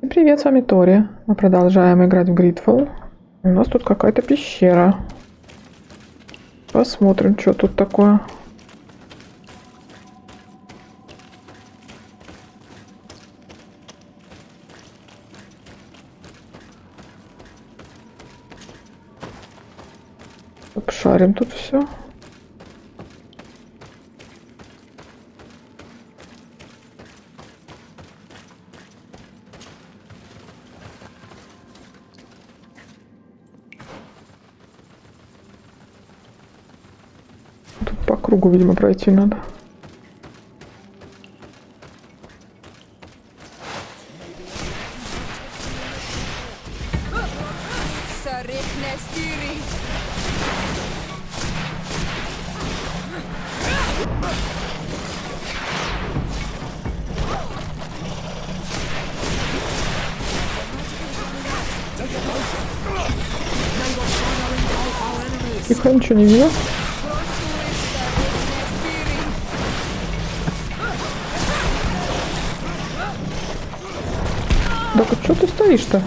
Привет, с вами Тори. Мы продолжаем играть в GreedFall. У нас тут какая-то пещера. Посмотрим, что тут такое. Обшарим тут все. Тут по кругу, видимо, пройти надо. Тихо, ничего не видно. Да вот что ты стоишь-то?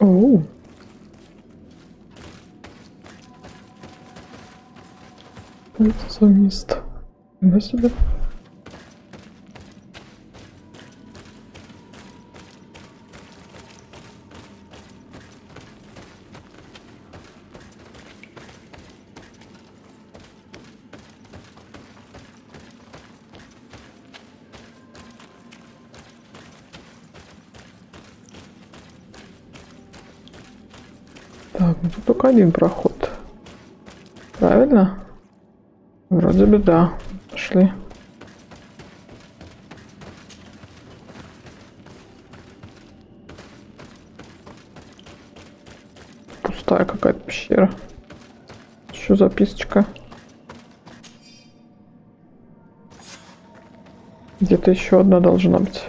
Оу. Что это за место? На себе. Так, ну тут только один проход. Правильно? Вроде бы да. Пошли. Пустая какая-то пещера. Еще записочка. Где-то еще одна должна быть.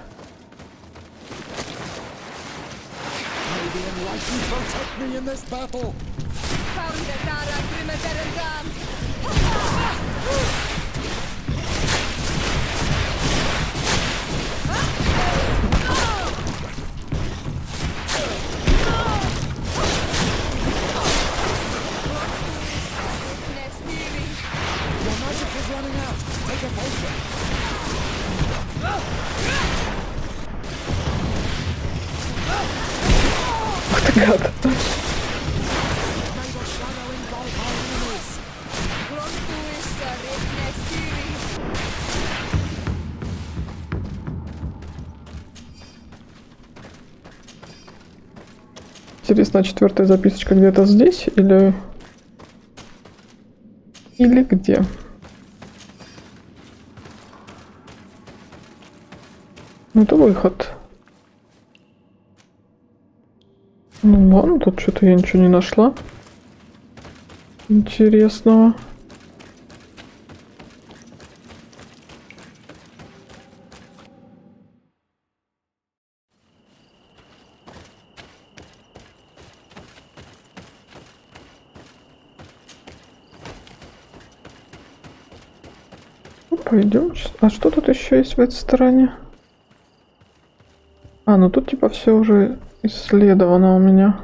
Ах ты гад. Интересно, четвертая записочка где-то здесь или где? Ну, это выход. Ну ладно, тут что-то я ничего не нашла интересного. Пойдем. А что тут еще есть в этой стороне? А, ну тут типа все уже исследовано у меня.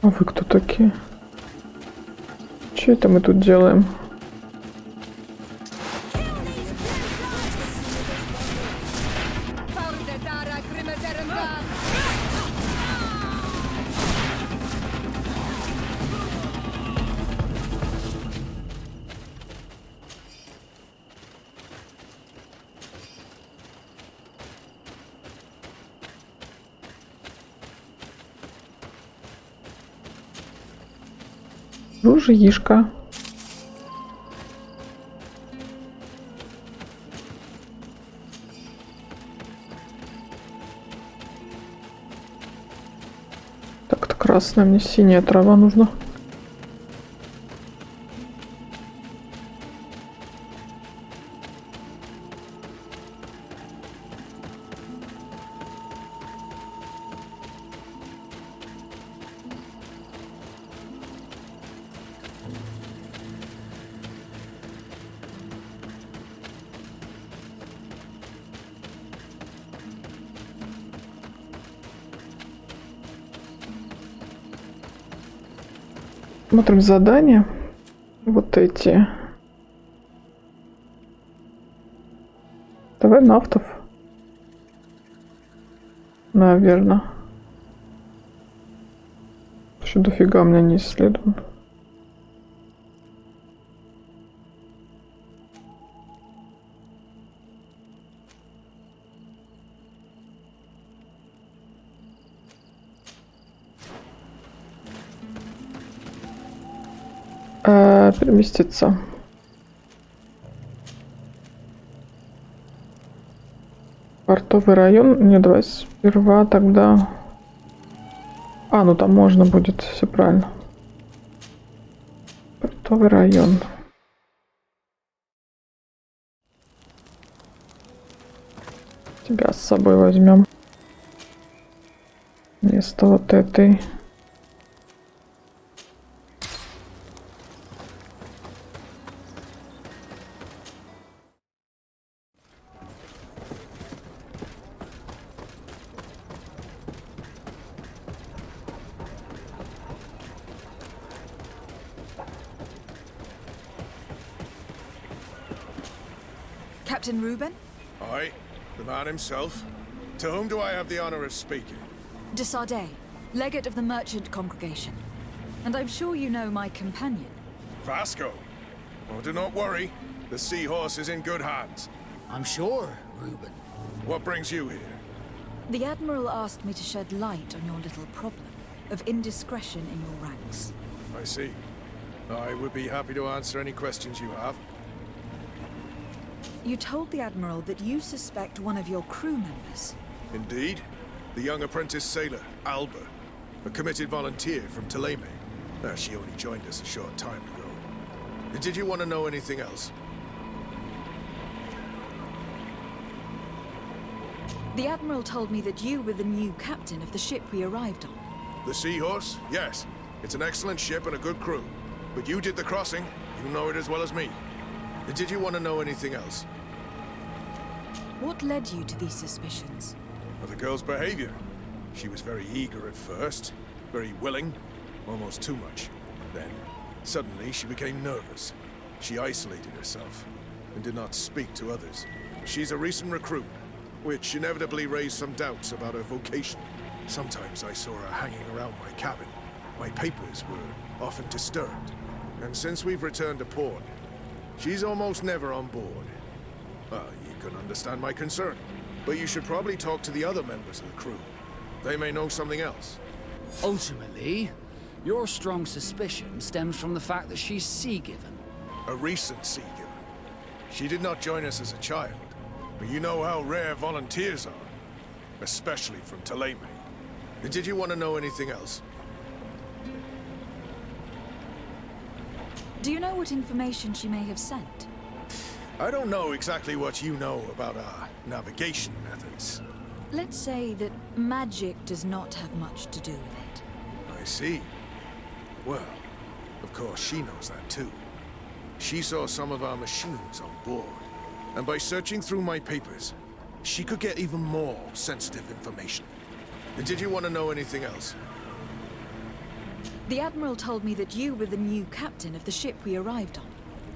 А вы кто такие? Что это мы тут делаем? Ружьишка. Так-то красная, мне синяя трава нужна. Смотрим задания. Вот эти. Давай нафтов. Наверное. Еще дофига у меня не исследовано. Переместиться. Портовый район. Не, давай сперва тогда. А, ну там можно будет, все правильно. Портовый район. Тебя с собой возьмем. Вместо вот этой. Captain Reuben? Aye, the man himself. To whom do I have the honor of speaking? De Sardet, legate of the merchant congregation. And I'm sure you know my companion. Vasco. Oh, do not worry. The seahorse is in good hands. I'm sure, Reuben. What brings you here? The Admiral asked me to shed light on your little problem of indiscretion in your ranks. I see. I would be happy to answer any questions you have. You told the Admiral that you suspect one of your crew members. Indeed. The young apprentice sailor, Alba. A committed volunteer from Ptolemy. She only joined us a short time ago. Did you want to know anything else? The Admiral told me that you were the new captain of the ship we arrived on. The Seahorse? Yes. It's an excellent ship and a good crew. But you did the crossing. You know it as well as me. Did you want to know anything else? What led you to these suspicions? Well, the girl's behavior. She was very eager at first. Very willing. Almost too much. Then, suddenly, she became nervous. She isolated herself and did not speak to others. She's a recent recruit, which inevitably raised some doubts about her vocation. Sometimes I saw her hanging around my cabin. My papers were often disturbed. And since we've returned to port, she's almost never on board. You can understand my concern, but you should probably talk to the other members of the crew. They may know something else. Ultimately, your strong suspicion stems from the fact that she's sea-given. A recent sea-given. She did not join us as a child, but you know how rare volunteers are, especially from Ptolemy. Did you want to know anything else? Do you know what information she may have sent? I don't know exactly what you know about our navigation methods. Let's say that magic does not have much to do with it. I see. Well, of course she knows that too. She saw some of our machines on board, and by searching through my papers, she could get even more sensitive information. And did you want to know anything else? The Admiral told me that you were the new captain of the ship we arrived on.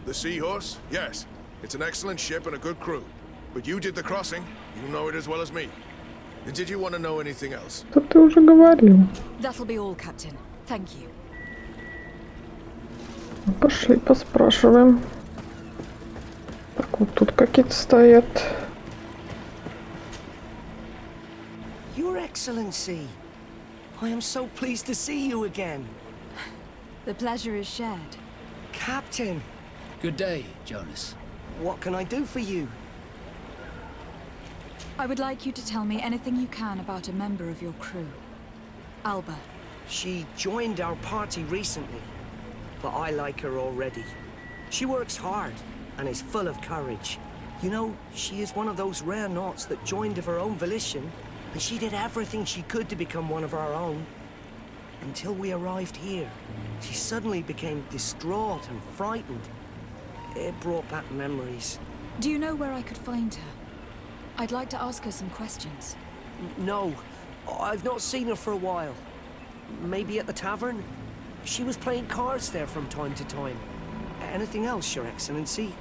The Seahorse? Yes. It's an excellent ship and a good crew. But you did the crossing. You know it as well as me. And did you want to know anything else? Да ты уже говорил. That'll be all, Captain. Thank you. Пошли поспрашиваем. Так, вот тут какие-то стоят. Your Excellency, I am so pleased to see you again. The pleasure is shared. Captain, Good day, Jonas. what can I do for you? I would like you to tell me anything you can about a member of your crew. Alba. She joined our party recently, but I like her already. She works hard and is full of courage. You know, she is one of those rare knots that joined of her own volition, and she did everything she could to become one of our own. Until we arrived here, she suddenly became distraught and frightened. It brought back memories. Do you know where I could find her? I'd like to ask her some questions. No, I've not seen her for a while. Maybe at the tavern? She was playing cards there from time to time. Anything else, Your Excellency?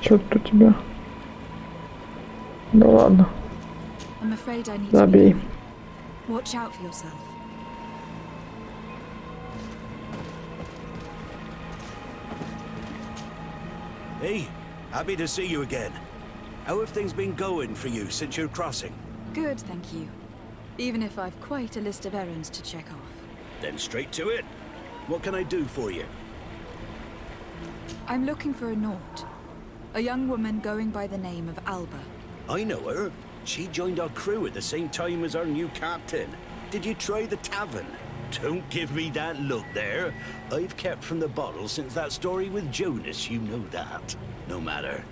Что тут у тебя? Да ладно, I'm afraid I need to be забей. going. Watch out for yourself. Hey, happy to see you again. How have things been going for you since your crossing? Good, thank you. Even if I've quite a list of errands to check off. Then straight to it. What can I do for you? I'm looking for a Naut. A young woman going by the name of Alba. I know her. She joined our crew at the same time as our new captain. Did you try the tavern? Don't give me that look there. I've kept from the bottle since that story with Jonas, you know that. No matter.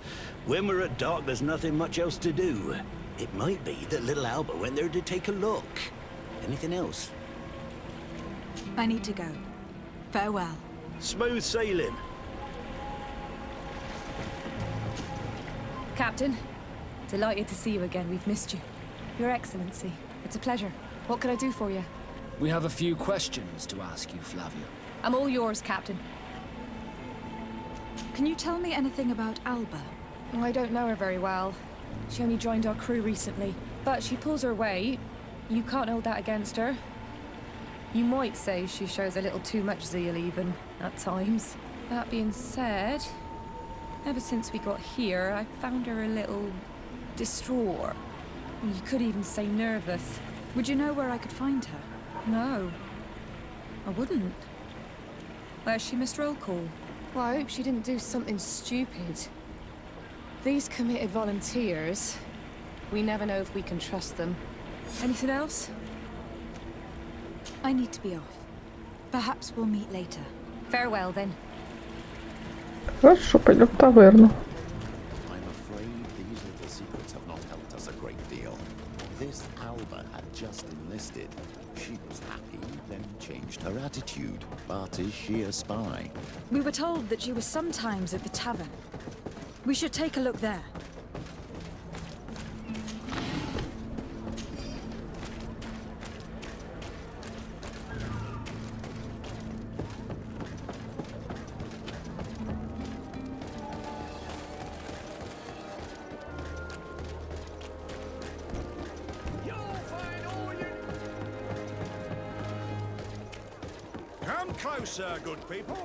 When we're at dock, there's nothing much else to do. It might be that little Alba went there to take a look. Anything else? I need to go. Farewell. Smooth sailing. Captain, delighted to see you again. We've missed you. Your Excellency, it's a pleasure. What can I do for you? We have a few questions to ask you, Flavio. I'm all yours, Captain. Can you tell me anything about Alba? Oh, I don't know her very well. She only joined our crew recently. But she pulls her weight. You can't hold that against her. You might say she shows a little too much zeal even, at times. That being said, ever since we got here, I found her a little distraught. You could even say nervous. Would you know where I could find her? No, I wouldn't. Where's she missed roll call? Well, I hope she didn't do something stupid. These committed volunteers, we never know if we can trust them. Anything else? I need to be off. Perhaps we'll meet later. Farewell, then. Хорошо, пойдем в таверну. I'm afraid these little secrets have not helped us a great deal. This Alba had just enlisted. She was happy, then changed her attitude. But is she a spy? We were told that she was sometimes at the tavern. We should take a look there. Come closer, good people.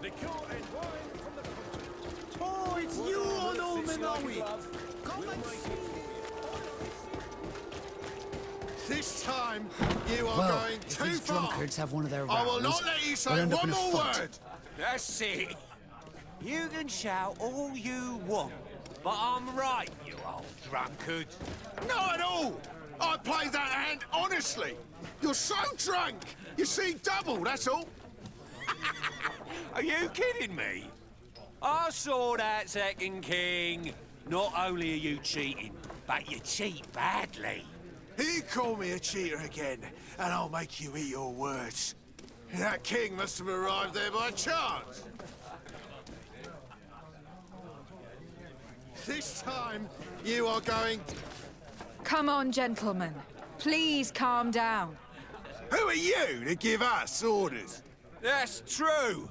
Liquor and wine from the continent. Oh, it's you, old Minowi! Come and This time, you are Well, going if too these far. drunkards have one of their I will rows, not let you we'll say end up one in a more fight. word. That's it. You can shout all you want, but I'm right, you old drunkard. Not at all. I played that hand honestly. You're so drunk. You see double, that's all. Are you kidding me? I saw that, Second King. Not only are you cheating, but you cheat badly. You call me a cheater again, and I'll make you eat your words. That king must have arrived there by chance. This time, you are going... Come on, gentlemen. Please calm down. Who are you to give us orders? That's true.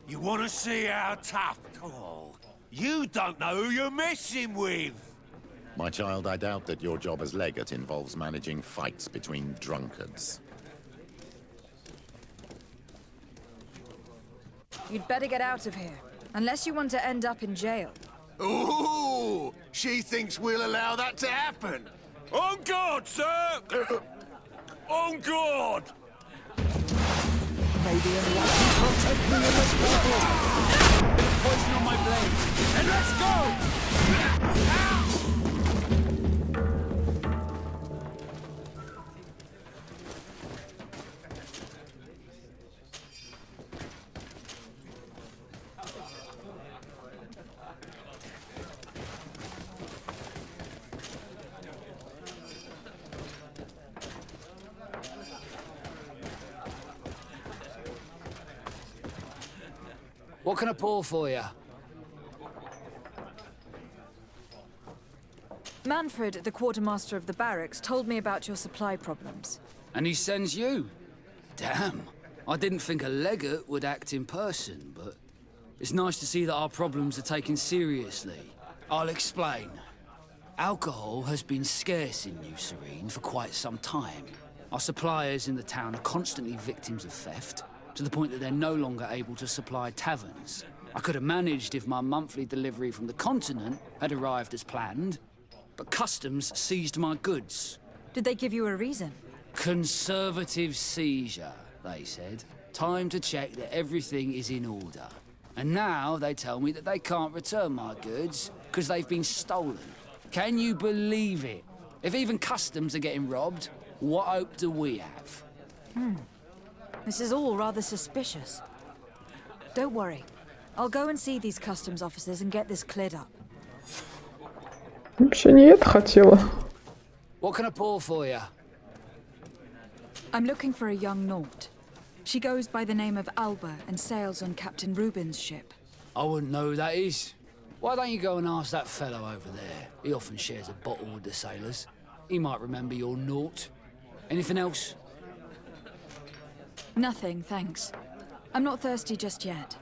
You want to see how tough? Oh, you don't know who you're messing with. My child, I doubt that your job as legate involves managing fights between drunkards. You'd better get out of here, unless you want to end up in jail. Ooh, she thinks we'll allow that to happen. On guard, sir! On guard! Maybe protect me in this battle. Bit of poison on my blade. And let's go! What can I pour for you? Manfred, the quartermaster of the barracks, told me about your supply problems. And he sends you? Damn. I didn't think a legate would act in person, but it's nice to see that our problems are taken seriously. I'll explain. Alcohol has been scarce in New Serene for quite some time. Our suppliers in the town are constantly victims of theft, to the point that they're no longer able to supply taverns. I could have managed if my monthly delivery from the continent had arrived as planned, but customs seized my goods. Did they give you a reason? Conservative seizure, they said. Time to check that everything is in order. And now they tell me that they can't return my goods because they've been stolen. Can you believe it? If even customs are getting robbed, what hope do we have? This is all rather suspicious. Don't worry. I'll go and see these customs officers and get this cleared up. Вообще не это хотела. What can I pour for you? I'm looking for a young Naut. She goes by the name of Alba and sails on Captain Reuben's ship. I wouldn't know who that is. Why don't you go and ask that fellow over there? He often shares a bottle with the sailors. He might remember your Naut. Anything else? Nothing, thanks. I'm not thirsty just yet.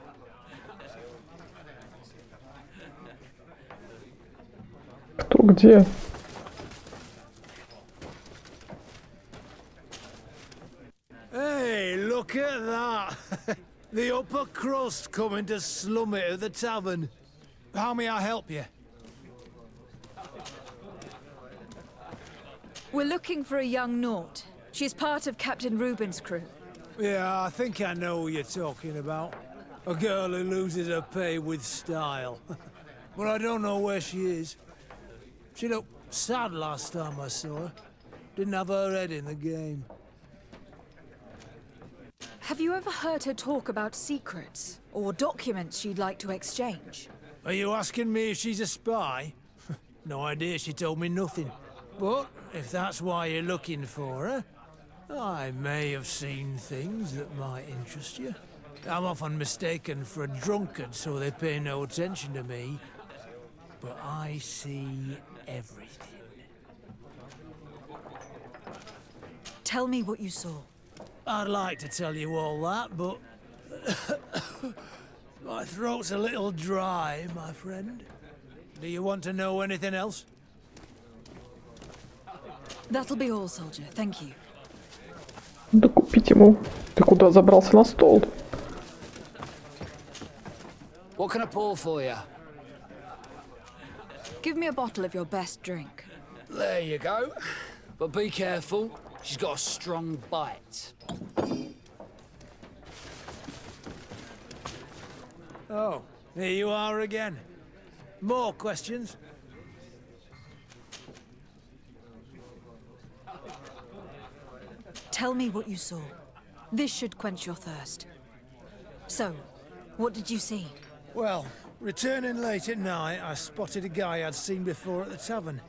Кто где? Hey, look at that! The upper crust coming to slum it at the tavern. How may I help you? We're looking for a young Naut. She's part of Captain Reuben's crew. Yeah, I think I know who you're talking about. A girl who loses her pay with style. But I don't know where she is. She looked sad last time I saw her. Didn't have her head in the game. Have you ever heard her talk about secrets or documents she'd like to exchange? Are you asking me if she's a spy? No idea, she told me nothing. But if that's why you're looking for her, I may have seen things that might interest you. I'm often mistaken for a drunkard, so they pay no attention to me. But I see everything. Tell me what you saw. I'd like to tell you all that, but... my throat's a little dry, my friend. Do you want to know anything else? That'll be all, soldier. Thank you. Да купить ему. Ты куда забрался на стол? What can I pour for you? Give me a bottle of your best drink. There you go. But be careful. She's got a strong bite. Oh, here you are again. More questions? Tell me what you saw. This should quench your thirst. So, what did you see? Well, Returning late at night, I spotted a guy I'd seen before at the tavern.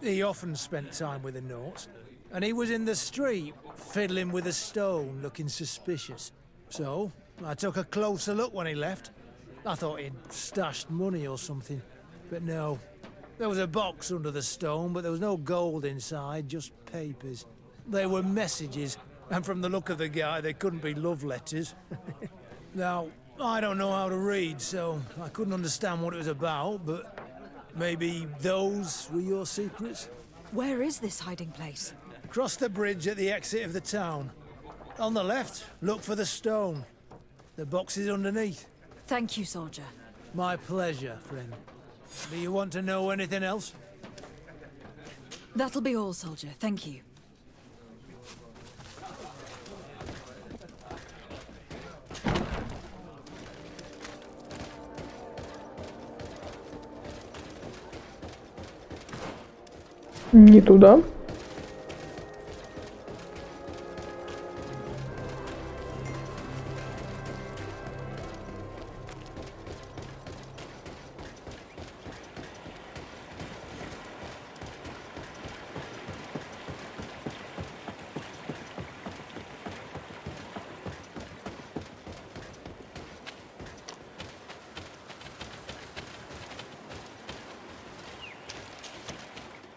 He often spent time with the Nauts, and he was in the street, fiddling with a stone, looking suspicious. So, I took a closer look when he left. I thought he'd stashed money or something, but no. There was a box under the stone, but there was no gold inside, just papers. They were messages, and from the look of the guy, they couldn't be love letters. Now, I don't know how to read, so I couldn't understand what it was about, but maybe those were your secrets? Where is this hiding place? Cross the bridge at the exit of the town. On the left, look for the stone. The box is underneath. Thank you, soldier. My pleasure, friend. Do you want to know anything else? That'll be all, soldier. Thank you. Не туда.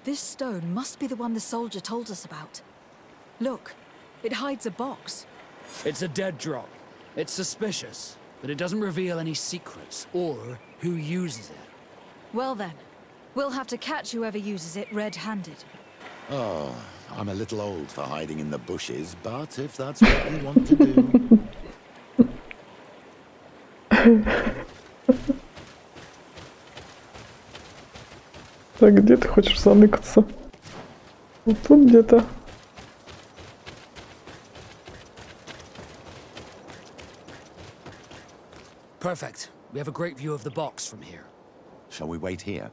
This stone must be the one the soldier told us about. Look, it hides a box. It's a dead drop. It's suspicious, but it doesn't reveal any secrets or who uses it. Well then, we'll have to catch whoever uses it red-handed. Oh, I'm a little old for hiding in the bushes, but if that's what you want to do... Так, где ты хочешь заныкаться? Вот тут где-то. Perfect. We have a great view of the box from here. Shall we wait here?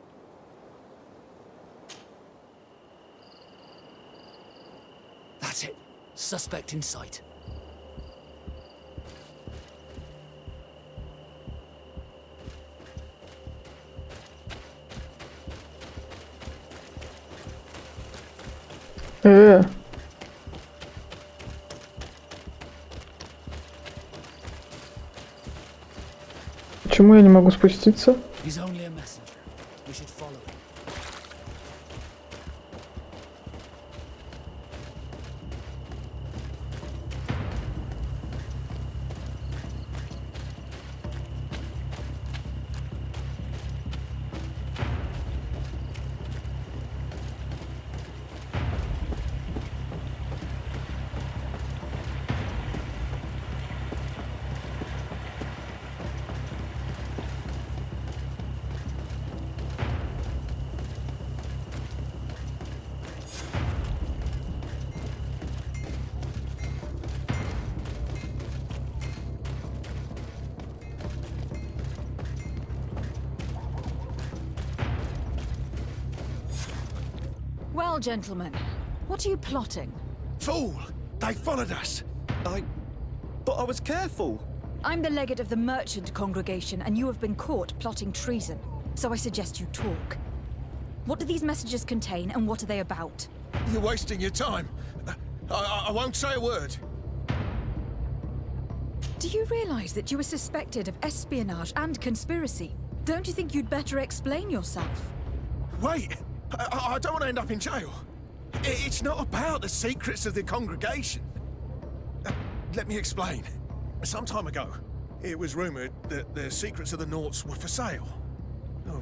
That's it. Suspect in sight. Почему я не могу спуститься? He's only a messenger. We should follow him. Well, gentlemen, what are you plotting? Fool! They followed us! But I was careful! I'm the legate of the merchant congregation, and you have been caught plotting treason. So I suggest you talk. What do these messages contain, and what are they about? You're wasting your time. I won't say a word. Do you realize that you are suspected of espionage and conspiracy? Don't you think you'd better explain yourself? Wait! I don't want to end up in jail. It's not about the secrets of the congregation. Let me explain. Some time ago, it was rumored that the secrets of the Nauts were for sale.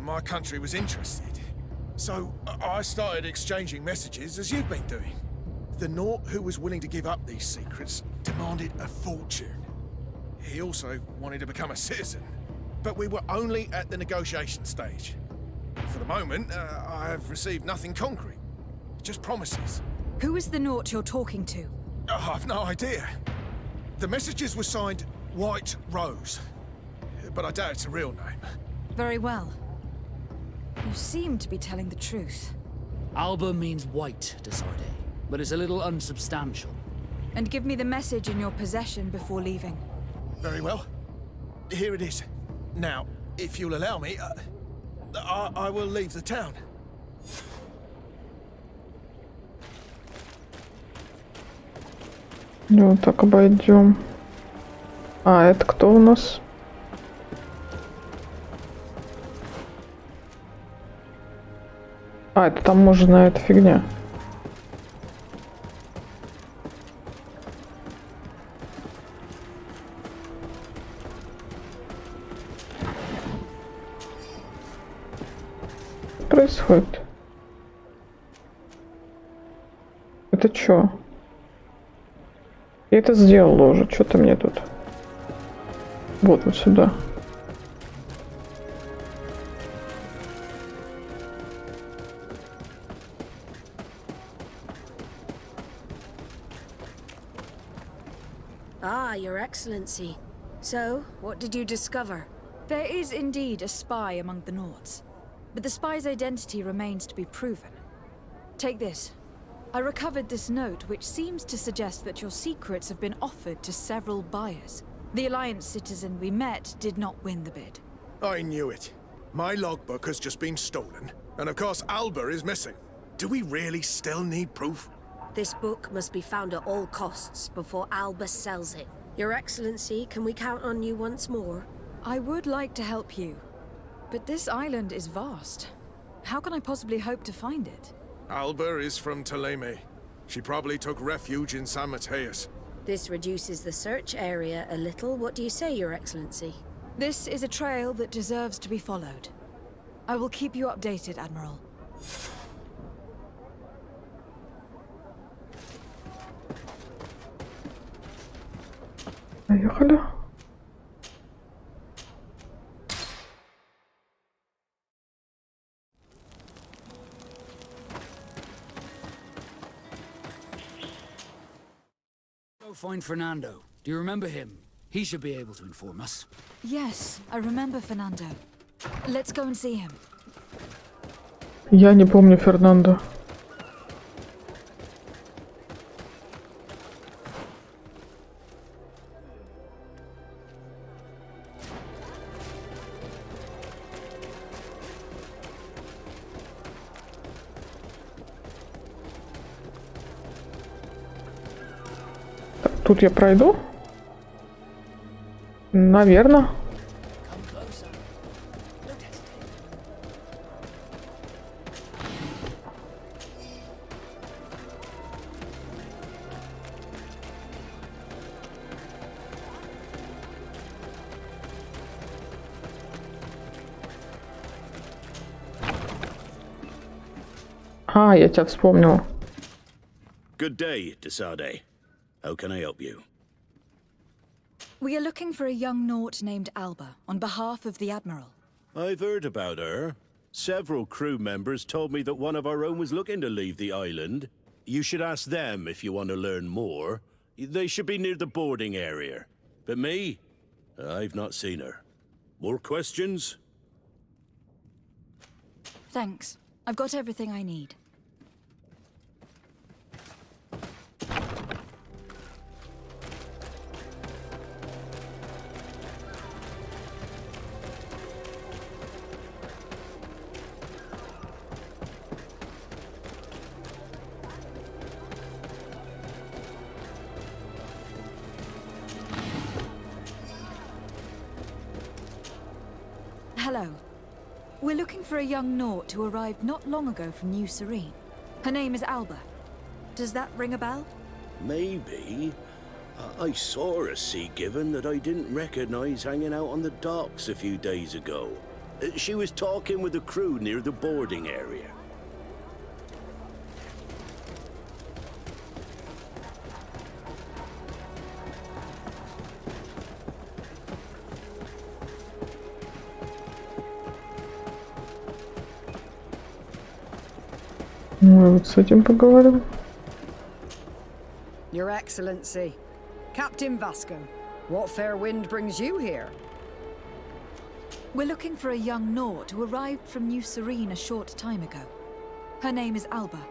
My country was interested. So I started exchanging messages as you've been doing. The Naut who was willing to give up these secrets demanded a fortune. He also wanted to become a citizen. But we were only at the negotiation stage. For the moment, I have received nothing concrete. Just promises. Who is the Naut you're talking to? I've no idea. The messages were signed White Rose. But I doubt it's a real name. Very well. You seem to be telling the truth. Alba means white to Sarde, but it's a little unsubstantial. And give me the message in your possession before leaving. Very well. Here it is. Now, If you'll allow me, I will leave the town. Вот так обойдем. А, это кто у нас? А, это таможенная эта фигня. Что происходит? Это чё? Я это сделала уже. Что-то мне тут. Вот сюда. Ah, Your Excellency. So, what did you discover? There is indeed a spy among the Nords, but the spy's identity remains to be proven. Take this. I recovered this note, which seems to suggest that your secrets have been offered to several buyers. The Alliance citizen we met did not win the bid. I knew it. My logbook has just been stolen, and of course Alba is missing. Do we really still need proof? This book must be found at all costs before Alba sells it. Your Excellency, can we count on you once more? I would like to help you, but this island is vast. How can I possibly hope to find it? Alba is from Teleme. She probably took refuge in San Mateus. This reduces the search area a little. What do you say, Your Excellency? This is a trail that deserves to be followed. I will keep you updated, Admiral. Поехали. Go find Fernando. Do you remember him? He should be able to inform us. Yes, I remember Fernando. Let's go and see him. Я не помню Фернандо. Тут я пройду? Наверное. А, я тебя вспомнила. Good day, Desade. How can I help you? We are looking for a young Naut named Alba on behalf of the Admiral. I've heard about her. Several crew members told me that one of our own was looking to leave the island. You should ask them if you want to learn more. They should be near the boarding area. But me? I've not seen her. More questions? Thanks. I've got everything I need. Hello. We're looking for a young Naut who arrived not long ago from New Serene. Her name is Alba. Does that ring a bell? Maybe. I saw a Sea Given that I didn't recognize hanging out on the docks a few days ago. She was talking with the crew near the boarding area. Ну, вот с этим поговорим. Your Excellency, Captain Vasco, what fair wind brings you here? We're looking for a young Naut who arrived from New Serene a short time ago. Her name is Alba.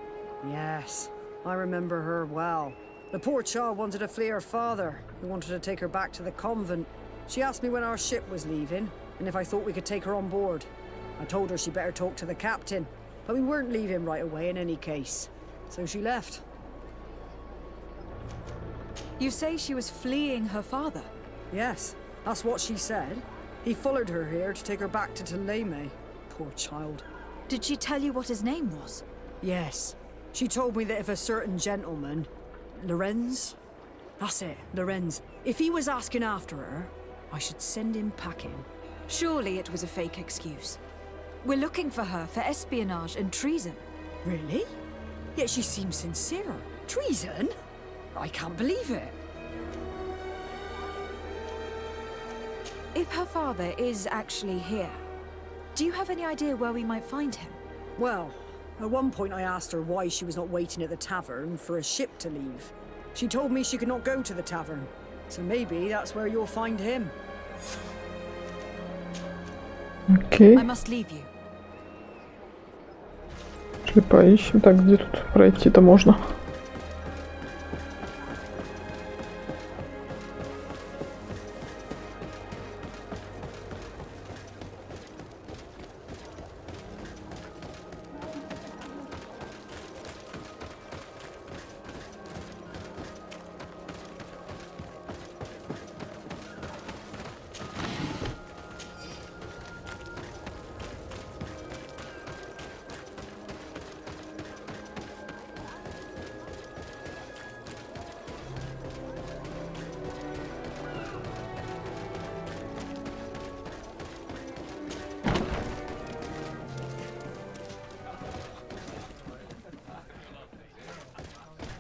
Yes, I remember her well. The poor child wanted to flee her father, who wanted to take her back to the convent. She asked me when our ship was leaving. and if I thought we could take her on board. I told her she better talk to the captain, but we weren't leaving right away in any case. So she left. You say she was fleeing her father? Yes, that's what she said. He followed her here to take her back to Tlaime. Poor child. Did she tell you what his name was? Yes. She told me that if a certain gentleman, Lorenz? That's it, Lorenz. If he was asking after her, I should send him packing. Surely it was a fake excuse. We're looking for her for espionage and treason. Really? Yet she seems sincere. Treason? I can't believe it. If her father is actually here, do you have any idea where we might find him? Well, at one point I asked her why she was not waiting at the tavern for a ship to leave. She told me she could not go to the tavern, so maybe that's where you'll find him. Окей. I must leave you. Пошли поищем. Так, где тут пройти-то можно?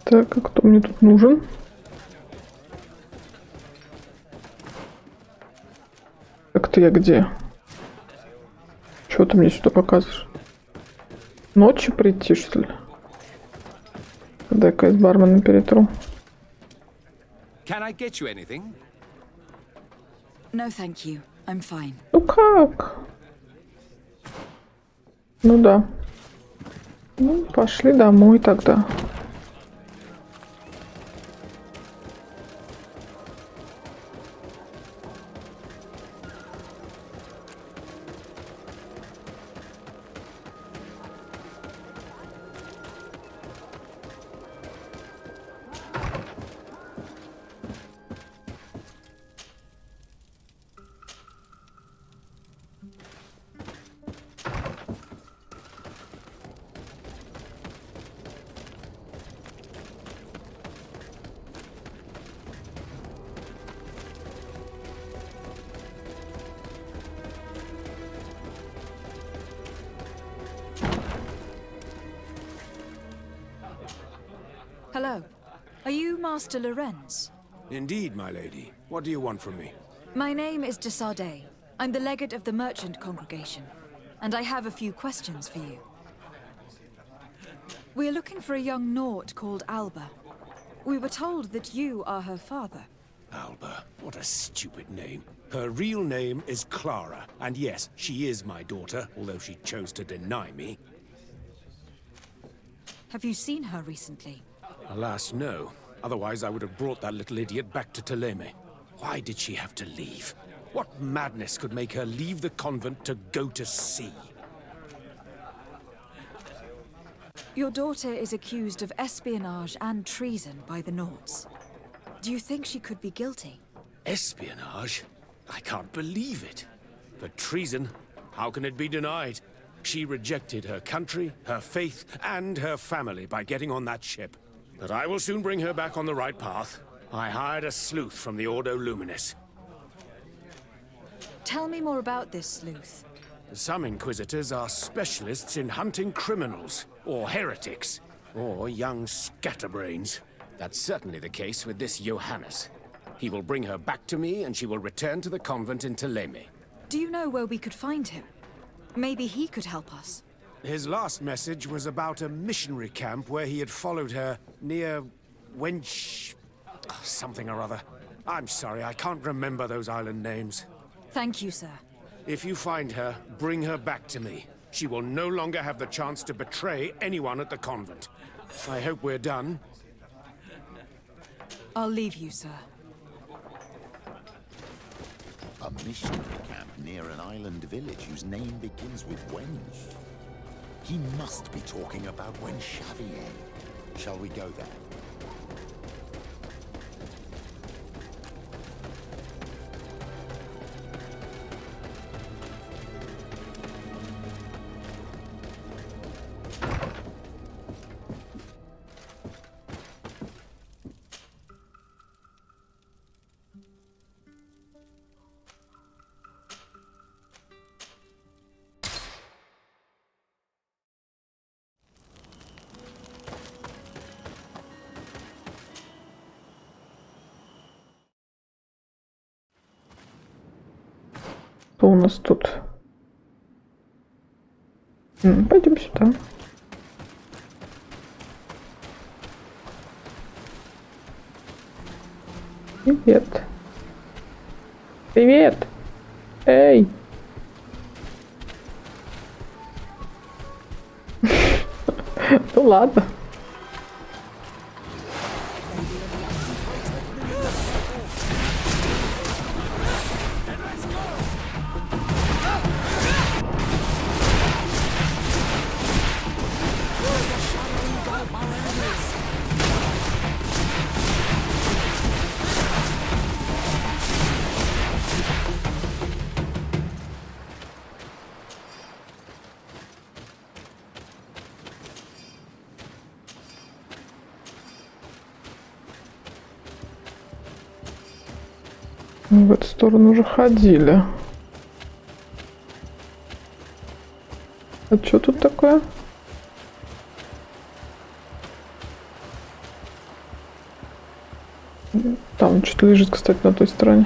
Так, а кто мне тут нужен? Так ты я где? Чего ты мне сюда показываешь? Ночью прийти, что ли? Дай-ка из бармена перетру. Can I get you anything? No, thank you. I'm fine. Ну как? Ну да. Ну, пошли домой тогда. Hello. Are you Master Lorenz? Indeed, my lady. What do you want from me? My name is de Sardet. I'm the legate of the merchant congregation, and I have a few questions for you. We're looking for a young Naut called Alba. We were told that you are her father. Alba. What a stupid name. Her real name is Clara, and yes, she is my daughter, although she chose to deny me. Have you seen her recently? Alas, no. Otherwise, I would have brought that little idiot back to Tlaime. Why did she have to leave? What madness could make her leave the convent to go to sea? Your daughter is accused of espionage and treason by the Nauts. Do you think she could be guilty? Espionage? I can't believe it. But treason? How can it be denied? She rejected her country, her faith, and her family by getting on that ship. But I will soon bring her back on the right path. I hired a sleuth from the Ordo Luminis. Tell me more about this sleuth. Some inquisitors are specialists in hunting criminals, or heretics, or young scatterbrains. That's certainly the case with this Johannes. He will bring her back to me, and she will return to the convent in Tlaime. Do you know where we could find him? Maybe he could help us. His last message was about a missionary camp where he had followed her near Wench... something or other. I'm sorry, I can't remember those island names. Thank you, sir. If you find her, bring her back to me. She will no longer have the chance to betray anyone at the convent. I hope we're done. I'll leave you, sir. A missionary camp near an island village whose name begins with Wench. He must be talking about Wen Xavier. Shall we go there? Что у нас тут? Пойдем сюда. Привет. Привет. Эй. Ну ладно. Мы в эту сторону уже ходили. А что тут такое? Там что-то лежит, кстати, на той стороне.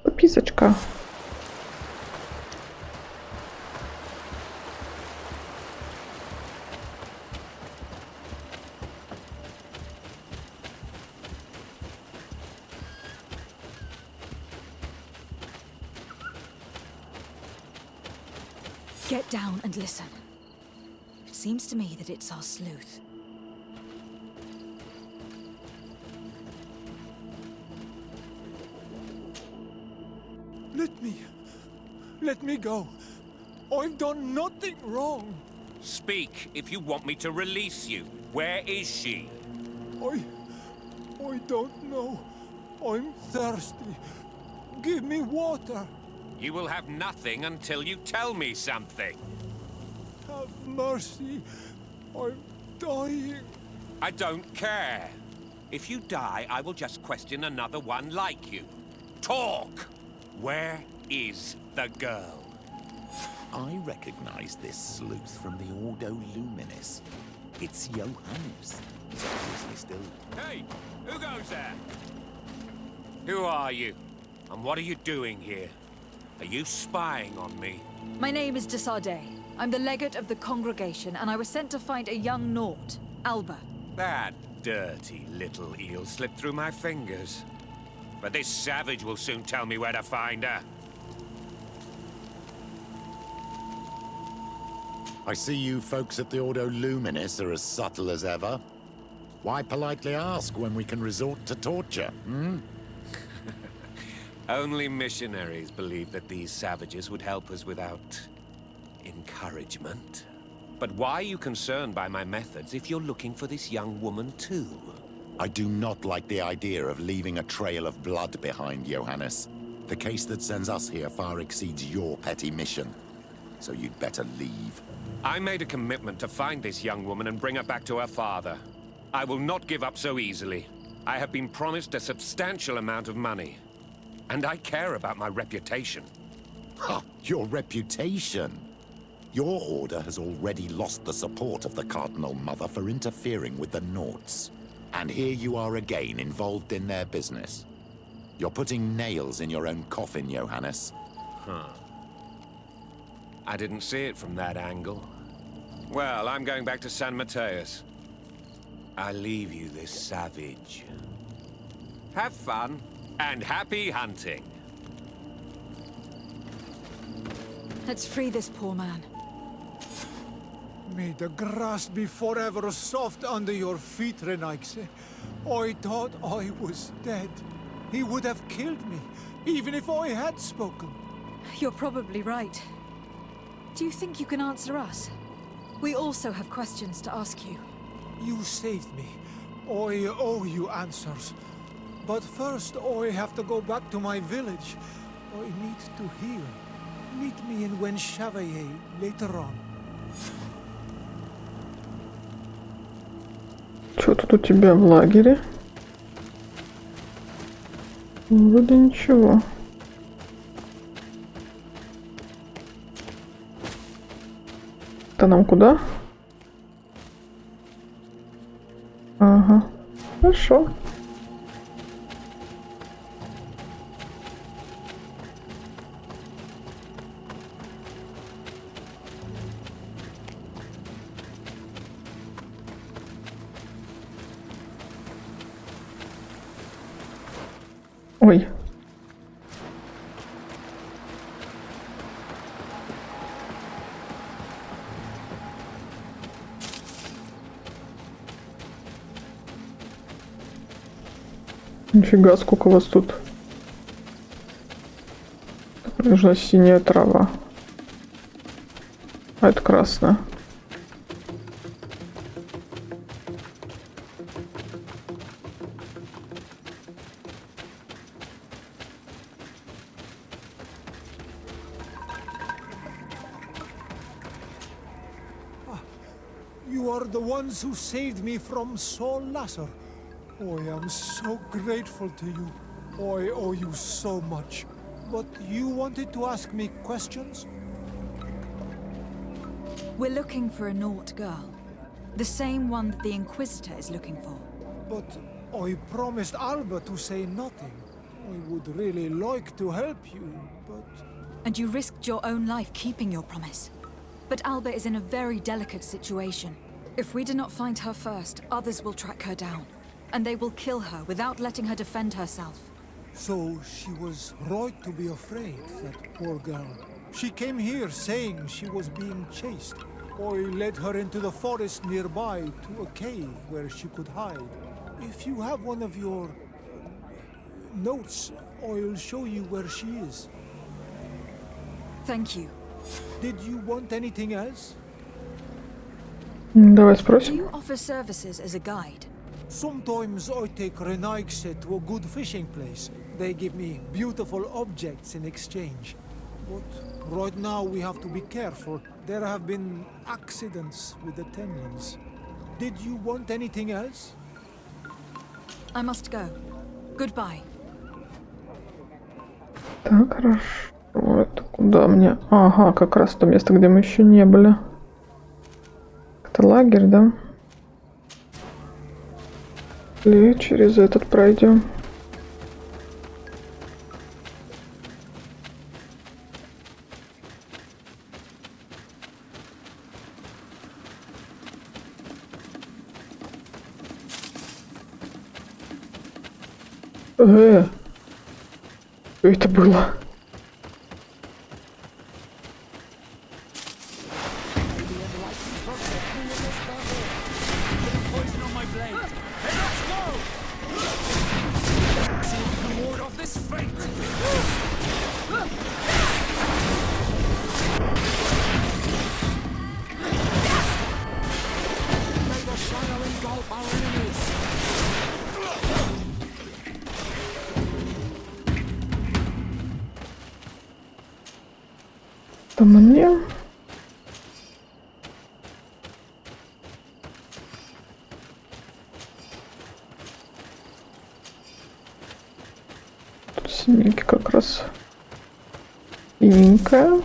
Записочка. Get down and listen. It seems to me that it's our sleuth. Let me go. I've done nothing wrong. Speak if you want me to release you. Where is she? I don't know. I'm thirsty. Give me water. You will have nothing until you tell me something. Have mercy. I'm dying. I don't care. If you die, I will just question another one like you. Talk! Where is the girl? I recognize this sleuth from the Ordo Luminis. It's Johannes. He's obviously still... Hey! Who goes there? Who are you? And what are you doing here? Are you spying on me? My name is Desardet. I'm the legate of the congregation, and I was sent to find a young Naut, Alba. That dirty little eel slipped through my fingers. But this savage will soon tell me where to find her. I see you folks at the Ordo Luminis are as subtle as ever. Why politely ask when we can resort to torture, hmm? Only missionaries believe that these savages would help us without... encouragement. But why are you concerned by my methods if you're looking for this young woman too? I do not like the idea of leaving a trail of blood behind, Johannes. The case that sends us here far exceeds your petty mission. So you'd better leave. I made a commitment to find this young woman and bring her back to her father. I will not give up so easily. I have been promised a substantial amount of money. And I care about my reputation. Ha! Your reputation? Your order has already lost the support of the Cardinal Mother for interfering with the Nauts. And here you are again, involved in their business. You're putting nails in your own coffin, Johannes. Huh. I didn't see it from that angle. Well, I'm going back to San Mateus. I leave you this savage. Have fun, and happy hunting. Let's free this poor man. May the grass be forever soft under your feet, Renaigse. I thought I was dead. He would have killed me, even if I had spoken. You're probably right. Do you think you can answer us? We also have questions to ask you. You saved me. I owe you answers. But first, I have to go back to my village. I need to heal. Meet me in Wen Chevalier later on. Что тут у тебя в лагере? Вроде ничего. Это нам куда? Ага. Хорошо. Ой. Нифига, сколько у вас тут. Нужна синяя трава. А это красная. You are the ones who saved me from Saul Lasser. I am so grateful to you. I owe you so much. But you wanted to ask me questions? We're looking for a Naut girl. The same one that the Inquisitor is looking for. But I promised Alba to say nothing. I would really like to help you, but... And you risked your own life keeping your promise. But Alba is in a very delicate situation. If we do not find her first, others will track her down. And they will kill her without letting her defend herself. So she was right to be afraid, that poor girl. She came here saying she was being chased. I led her into the forest nearby to a cave where she could hide. If you have one of your notes, I'll show you where she is. Thank you. Did you want anything else? Давай Do спросим. you offer services as a guide? Sometimes I take Renaigse to a good fishing place. They give me beautiful objects in exchange. But right now we have to be careful. There have been accidents with the Tenlins. Did you want anything else? I must go. Goodbye. Так, хорошо. Это куда мне? Ага, как раз то место, где мы еще не были. Это лагерь, да? Или через этот пройдем? Что это было? Это мне? Тут синенький как раз. Синенькая.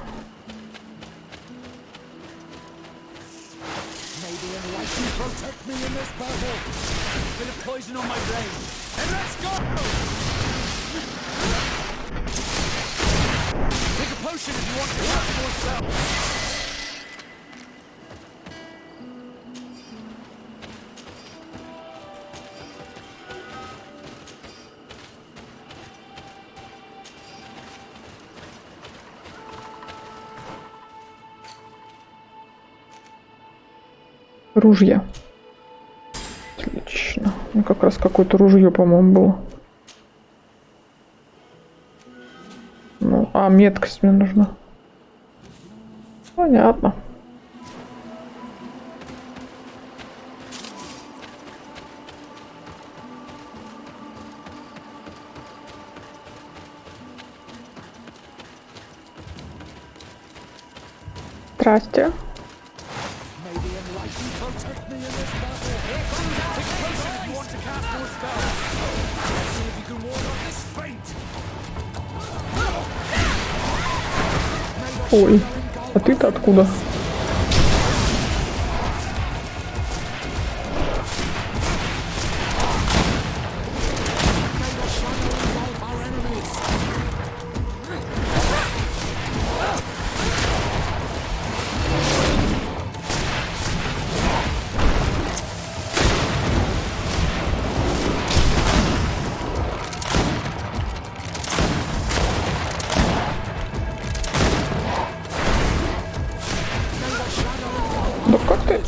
ружья. Отлично. Ну, как раз какое-то ружье, по-моему, было. Ну, а, меткость мне нужна. Понятно. Здрасте. Ой, а ты-то откуда? Да как ты?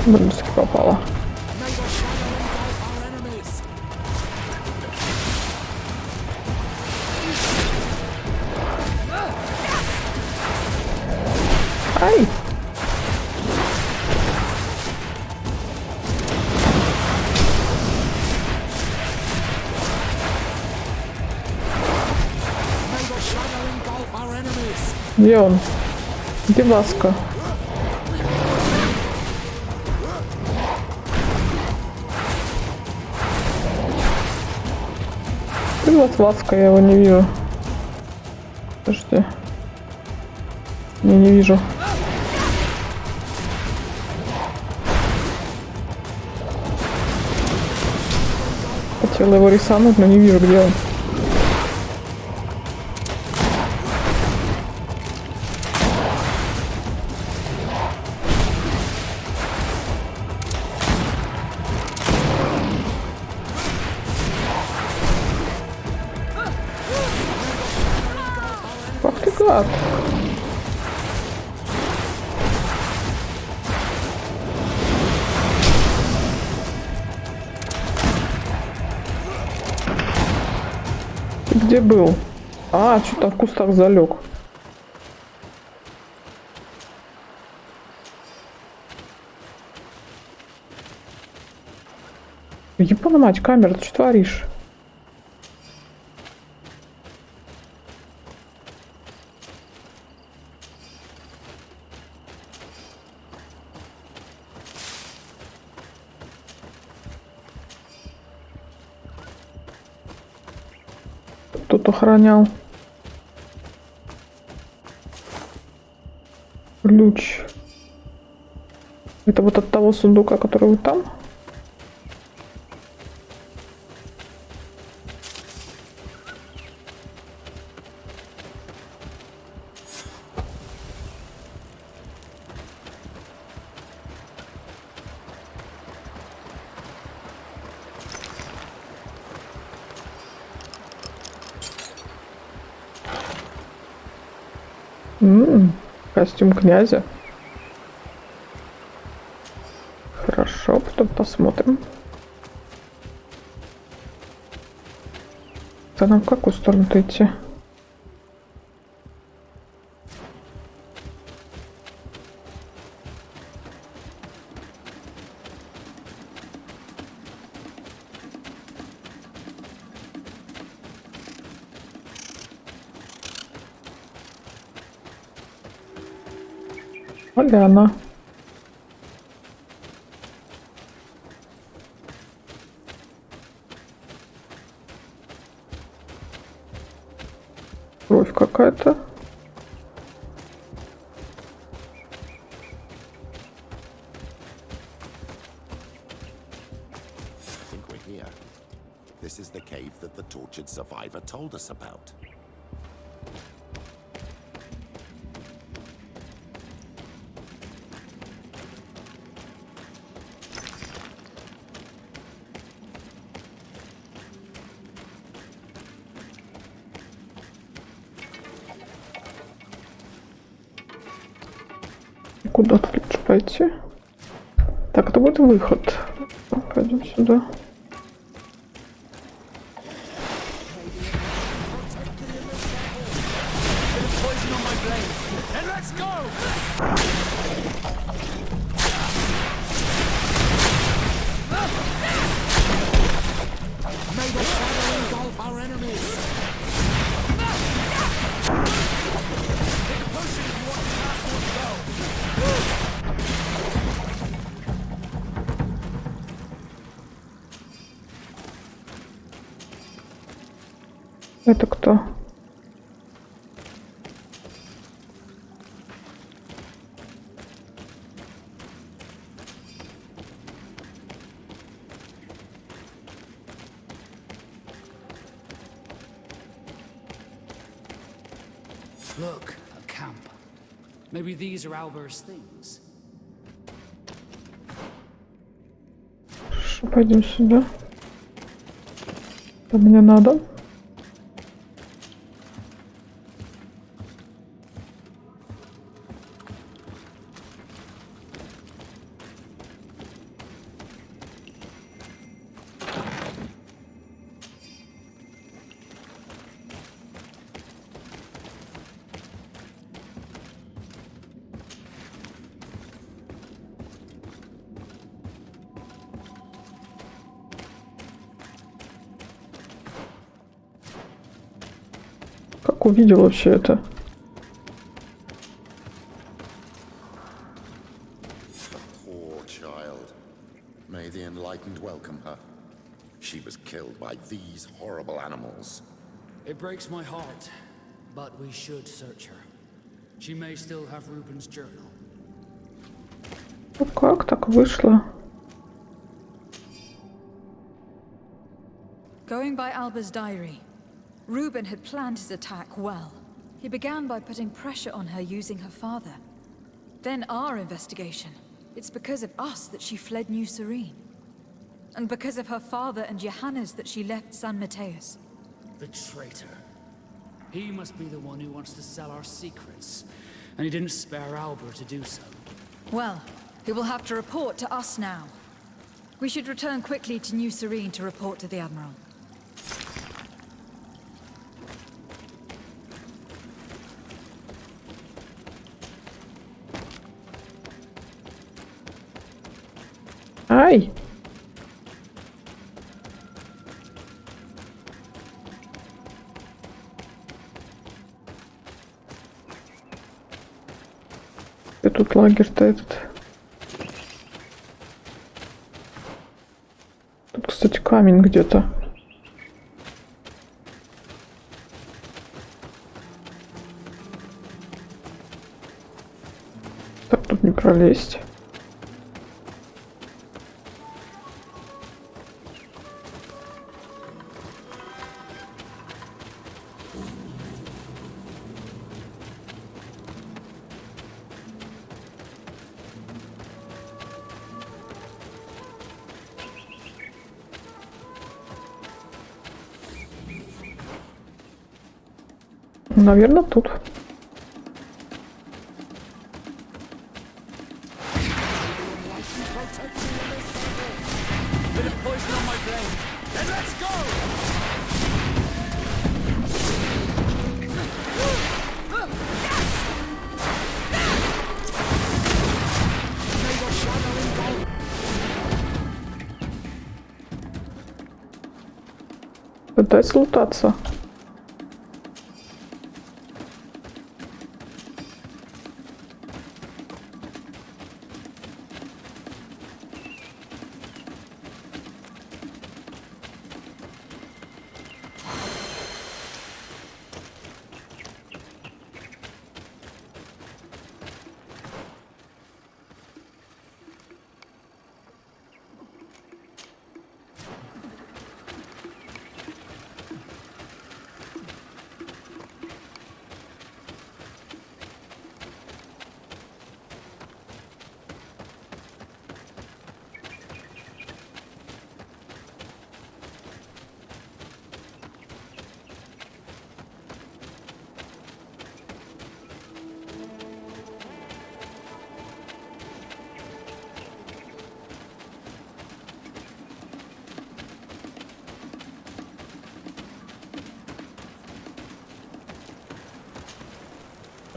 Близко попала. Ай! Где он? Где Васка? Ты вот Васка, я его не вижу. Подожди. Не вижу. Хотела его рисануть, но не вижу, где он. Ах ты гад! Ты где был? А, что-то в кустах залег. Ебана мать, камера, ты что творишь? Тут охранял. Ключ. Это вот от того сундука, который вот там? Костюм князя. Хорошо, потом посмотрим. Да нам в какую сторону-то идти? Поляна. какая-то. This is the cave that the tortured survivor told us about. Куда тут лучше пойти? Так, это будет выход. Пойдем сюда. Это кто? Look, a camp. Maybe these are Albert's things. Хорошо, пойдем сюда. Что мне надо? Как увидел вообще это? Poor child. May the enlightened welcome her. She was killed by these horrible animals. It breaks my heart, but we should search her. She may still have Ruben's journal. Ну как так вышло? Going by Alba's diary, Ruben had planned his attack well. He began by putting pressure on her using her father. Then our investigation. It's because of us that she fled New Serene. And because of her father and Johannes that she left San Mateus. The traitor. He must be the one who wants to sell our secrets. And he didn't spare Alba to do so. Well, he will have to report to us now. We should return quickly to New Serene to report to the Admiral. Ай! И тут лагерь-то этот. Тут, кстати, камень где-то. Так, тут не пролезть. Наверное, тут. Пытайся лутаться.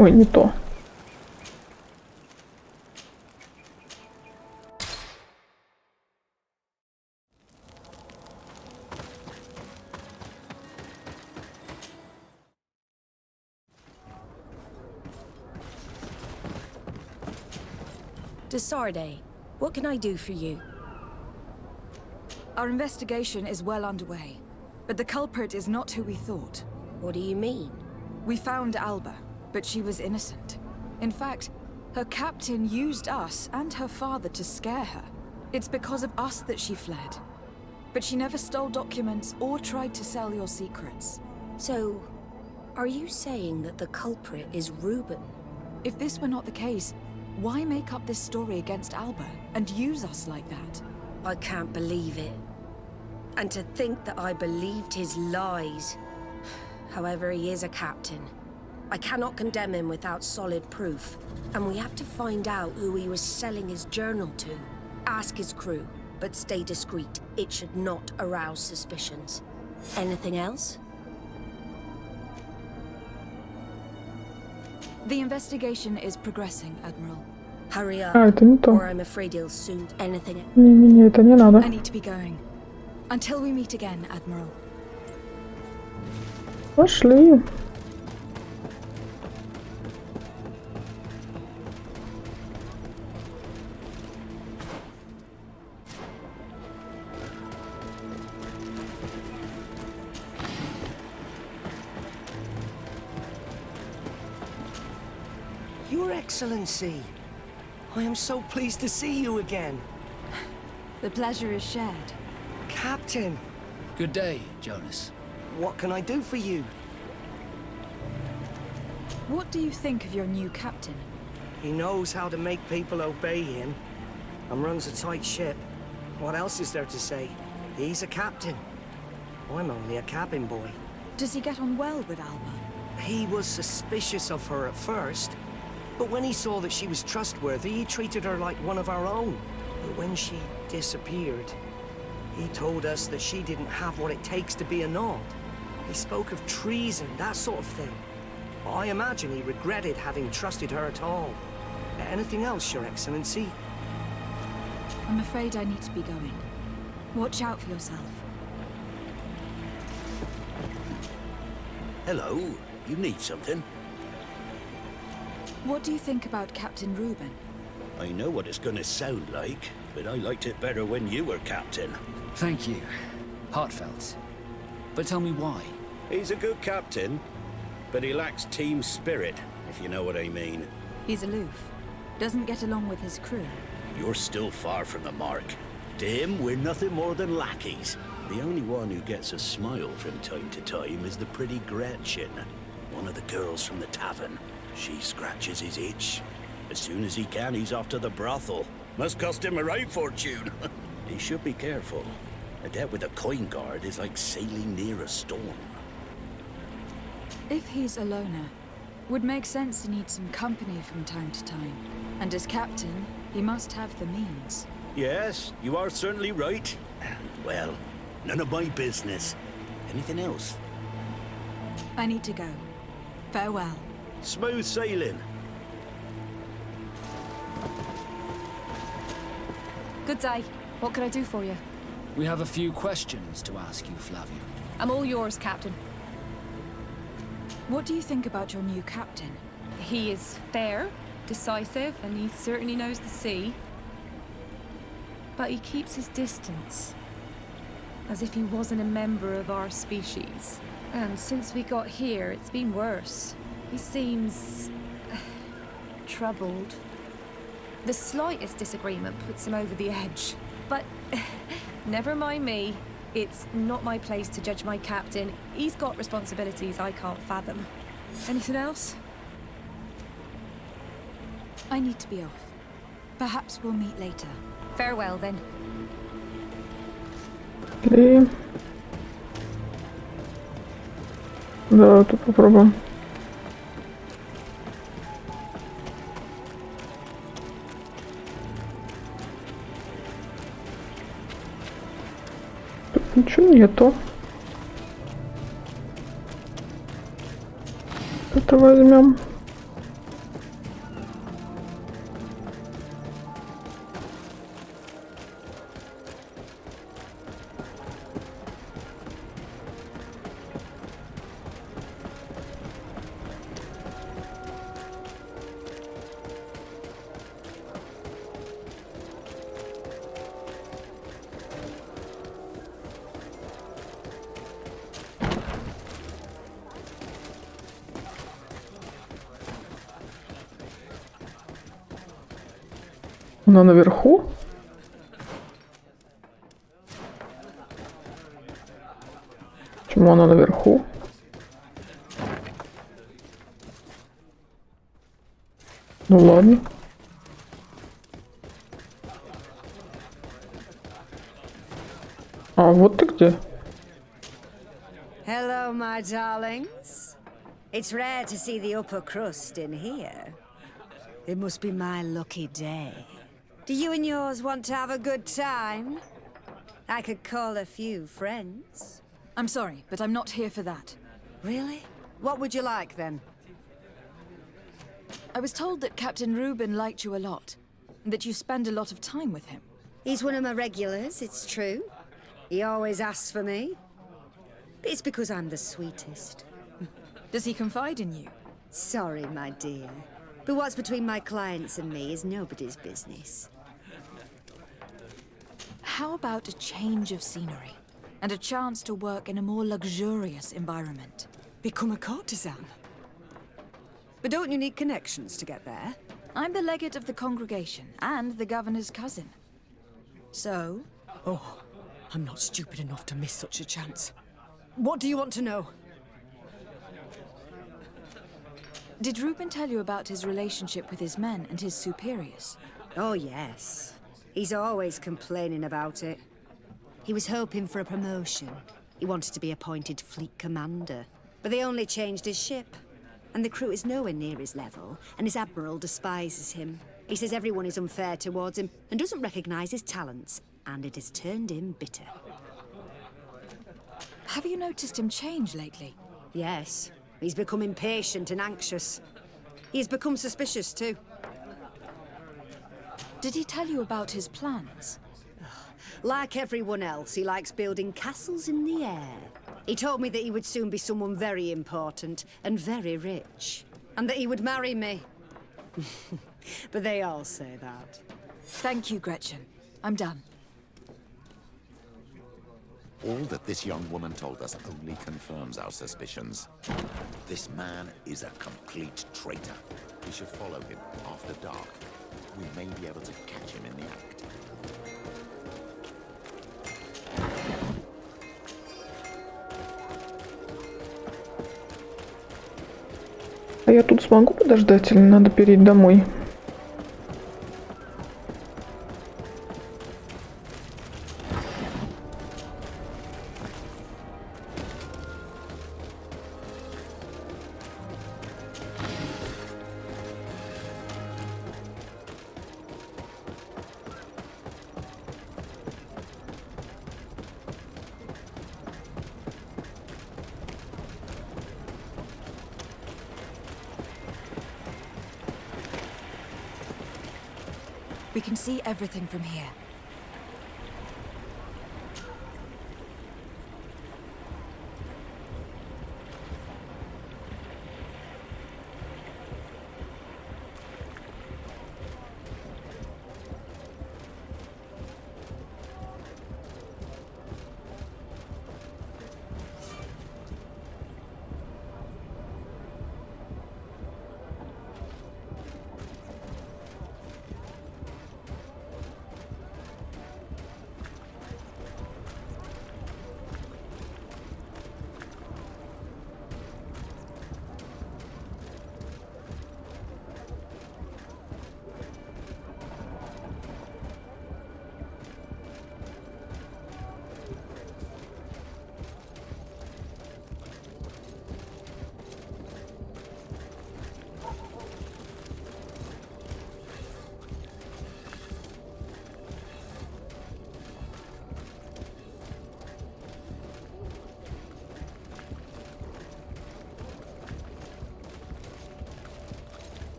Ой, не то. Desarde, what can I do for you? Our investigation is well underway, but the culprit is not who we thought. What do you mean? We found Alba, but she was innocent. In fact, her captain used us and her father to scare her. It's because of us that she fled. But she never stole documents or tried to sell your secrets. So, are you saying that the culprit is Reuben? If this were not the case, why make up this story against Alba and use us like that? I can't believe it. And to think that I believed his lies. However, he is a captain. I cannot condemn him without solid proof. And we have to find out who he was selling his journal to. Ask his crew, but stay discreet. It should not arouse suspicions. Anything else? The investigation is progressing, Admiral. Hurry up, это не то. or I'm afraid he'll soon... Anything... Не-не-не, это не надо. I need to be going. Until we meet again, Admiral. Пошли. Your Excellency, I am so pleased to see you again. The pleasure is shared. Captain, Good day, Jonas. what can I do for you? What do you think of your new captain? He knows how to make people obey him and runs a tight ship. What else is there to say? He's a captain. I'm only a cabin boy. Does he get on well with Alba? He was suspicious of her at first, but when he saw that she was trustworthy, he treated her like one of our own. But when she disappeared, he told us that she didn't have what it takes to be a Nod. He spoke of treason, that sort of thing. I imagine he regretted having trusted her at all. Anything else, Your Excellency? I'm afraid I need to be going. Watch out for yourself. Hello, you need something? What do you think about Captain Reuben? I know what it's gonna sound like, but I liked it better when you were captain. Thank you. Heartfelt. But tell me why. He's a good captain, but he lacks team spirit, if you know what I mean. He's aloof. Doesn't get along with his crew. You're still far from the mark. To him, we're nothing more than lackeys. The only one who gets a smile from time to time is the pretty Gretchen, one of the girls from the tavern. She scratches his itch. As soon as he can, he's off to the brothel. Must cost him a right fortune. He should be careful. A debt with a coin guard is like sailing near a storm. If he's a loner, would make sense to need some company from time to time. And as captain, he must have the means. Yes, you are certainly right. Well, none of my business. Anything else? I need to go. Farewell. Smooth sailing. Good day. What can I do for you? We have a few questions to ask you, Flavio. I'm all yours, Captain. What do you think about your new captain? He is fair, decisive, and he certainly knows the sea. But he keeps his distance. As if he wasn't a member of our species. And since we got here, it's been worse. He seems... troubled. The slightest disagreement puts him over the edge. But never mind me. It's not my place to judge my captain. He's got responsibilities I can't fathom. Anything else? I need to be off. Perhaps we'll meet later. Farewell, then. Или... Да, тут попробуем. Тут ничего нету. Это возьмем. Она наверху? Почему она наверху? Ну ладно. А вот ты где? Hello, my darlings. It's rare to see the upper crust in here. It must be my lucky day. Do you and yours want to have a good time? I could call a few friends. I'm sorry, but I'm not here for that. Really? What would you like, then? I was told that Captain Reuben liked you a lot, and that you spend a lot of time with him. He's one of my regulars, it's true. He always asks for me. But it's because I'm the sweetest. Does he confide in you? Sorry, my dear. But what's between my clients and me is nobody's business. How about a change of scenery? And a chance to work in a more luxurious environment? Become a courtesan? But don't you need connections to get there? I'm the legate of the congregation, and the governor's cousin. So? Oh, I'm not stupid enough to miss such a chance. What do you want to know? Did Reuben tell you about his relationship with his men and his superiors? Oh, yes. He's always complaining about it. He was hoping for a promotion. He wanted to be appointed fleet commander. But they only changed his ship. And the crew is nowhere near his level, and his admiral despises him. He says everyone is unfair towards him and doesn't recognize his talents, and it has turned him bitter. Have you noticed him change lately? Yes. He's become impatient and anxious. He's become suspicious, too. Did he tell you about his plans? Like everyone else, he likes building castles in the air. He told me that he would soon be someone very important and very rich. And that he would marry me. But they all say that. Thank you, Gretchen. I'm done. All that this young woman told us only confirms our suspicions. This man is a complete traitor. We should follow him after dark. We may be able to catch him in the act. А я тут смогу подождать или надо перейти домой? We can see everything from here.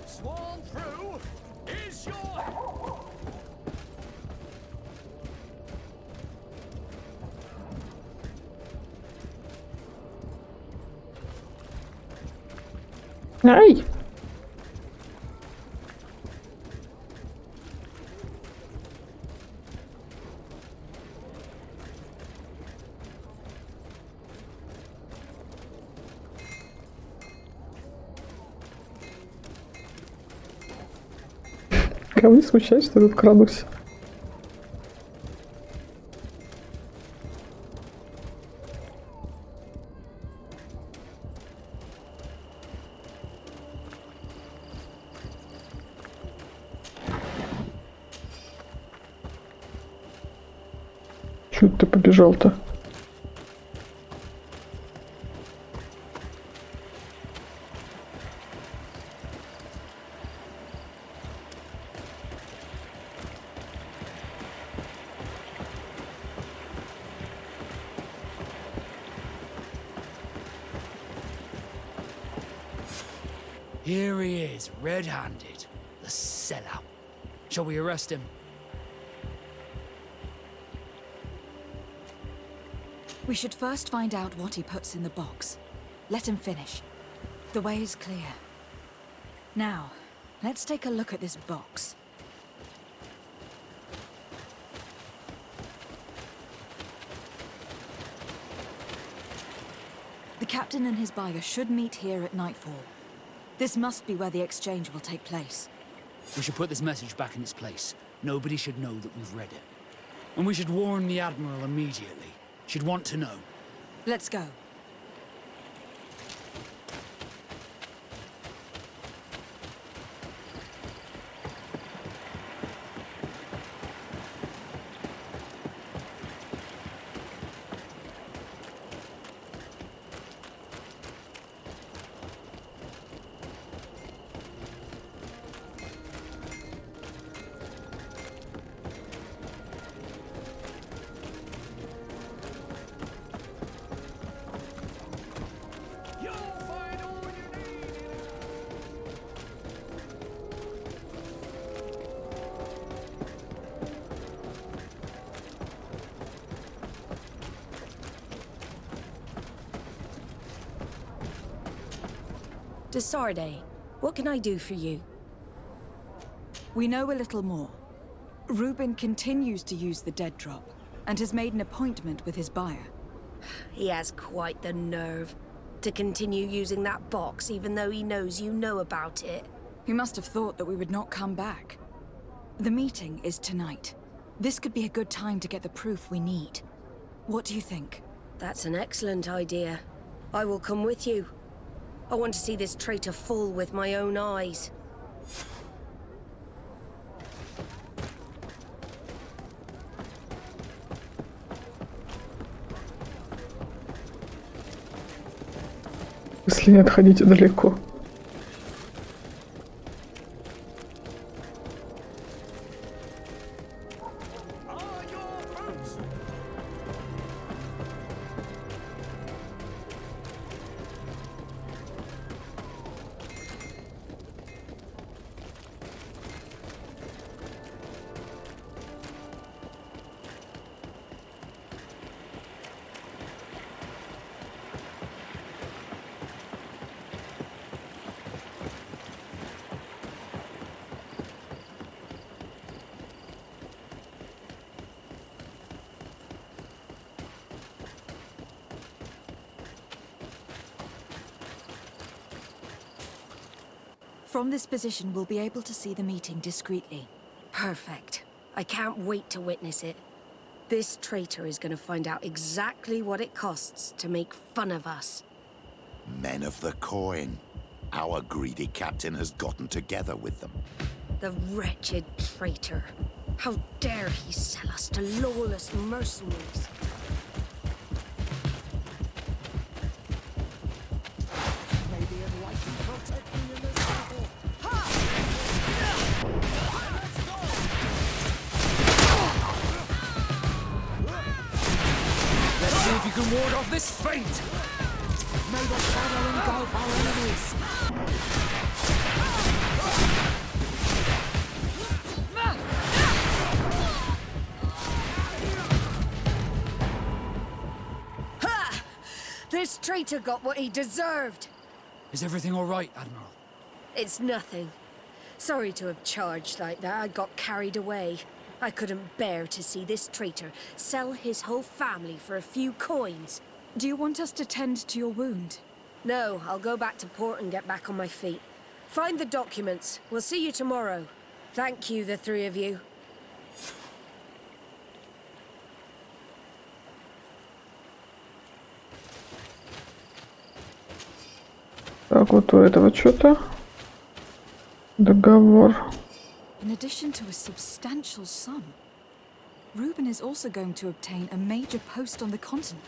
Sworn through is your... Ай! Кого не смущает, что я тут крадусь? Чуть ты побежал-то? Here he is, red-handed. The sellout. Shall we arrest him? We should first find out what he puts in the box. Let him finish. The way is clear. Now, let's take a look at this box. The captain and his buyer should meet here at nightfall. This must be where the exchange will take place. We should put this message back in its place. Nobody should know that we've read it. And we should warn the admiral immediately. She'd want to know. Let's go. Desarde, what can I do for you? We know a little more. Reuben continues to use the dead drop, and has made an appointment with his buyer. He has quite the nerve to continue using that box even though he knows you know about it. He must have thought that we would not come back. The meeting is tonight. This could be a good time to get the proof we need. What do you think? That's an excellent idea. I will come with you. I want to see this traitor fall with my own eyes. Если не отходите далеко. From this position, we'll be able to see the meeting discreetly. Perfect. I can't wait to witness it. This traitor is going to find out exactly what it costs to make fun of us. Men of the coin. Our greedy captain has gotten together with them. The wretched traitor. How dare he sell us to lawless mercenaries? Let's see if you can ward off this fate! May the shadow engulf our enemies! Ha! This traitor got what he deserved. Is everything all right, Admiral? It's nothing. Sorry to have charged like that. I got carried away. I couldn't bear to see this traitor sell his whole family for a few coins. Do you want us to tend to your wound? No, I'll go back to port and get back on my feet. Find the documents. We'll see you tomorrow. Thank you, the three of you. Так, вот у этого что-то. Договор. In addition to a substantial sum, Reuben is also going to obtain a major post on the continent.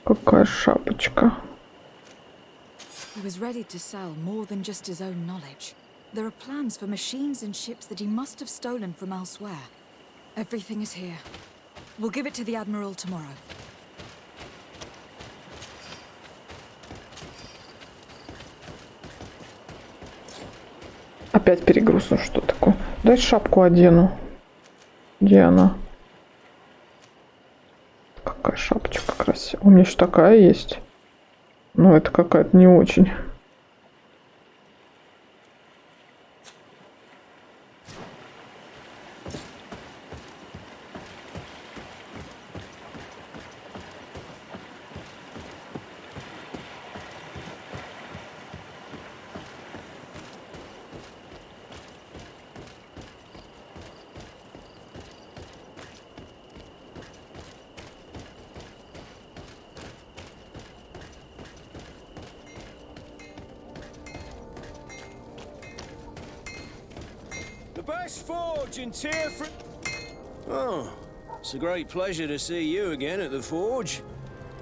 Какая шапочка. He was ready to sell more than just his own knowledge. There are plans for machines and ships that he must have stolen from elsewhere. Everything is here. We'll give it to the admiral tomorrow. Опять перегруз, ну что такое? Дай шапку одену. Где она? Какая шапочка красивая. У меня еще такая есть. Но это какая-то не очень. Oh, it's a great pleasure to see you again at the forge.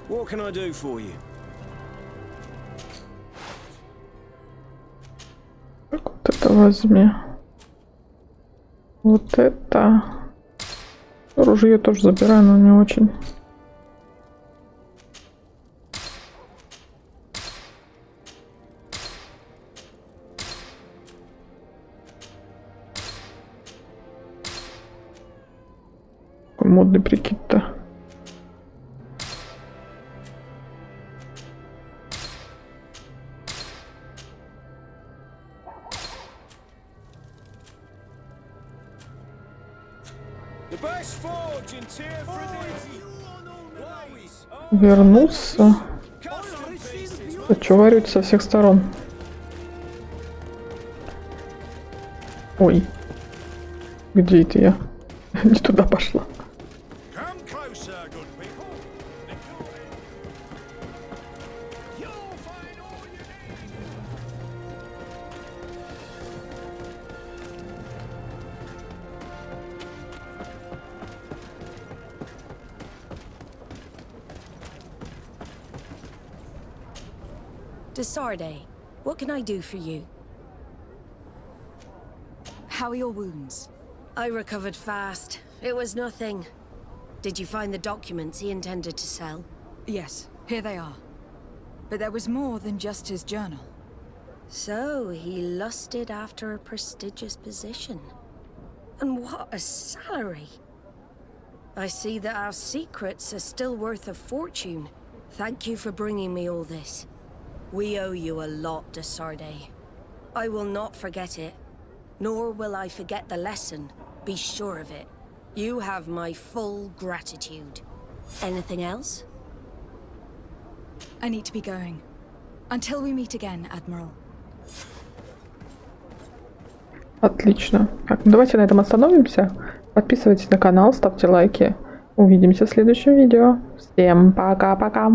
What can I do for you? Вот это возьми. Вот это. Ружье тоже забираю, но не очень. Модный прикид-то. Вернулся. Очеваривать со всех сторон. Ой. Где это я? Не туда пошла. Desarde, what can I do for you? How are your wounds? I recovered fast. It was nothing. Did you find the documents he intended to sell? Yes, here they are. But there was more than just his journal. So, he lusted after a prestigious position. And what a salary! I see that our secrets are still worth a fortune. Thank you for bringing me all this. We owe you a lot, Desarde. I will not forget it. Nor will I forget the lesson. Be sure of it. You have my full gratitude. Anything else? I need to be going. Until we meet again, Admiral. Отлично. Так, давайте на этом остановимся. Подписывайтесь на канал, ставьте лайки. Увидимся в следующем видео. Всем пока-пока.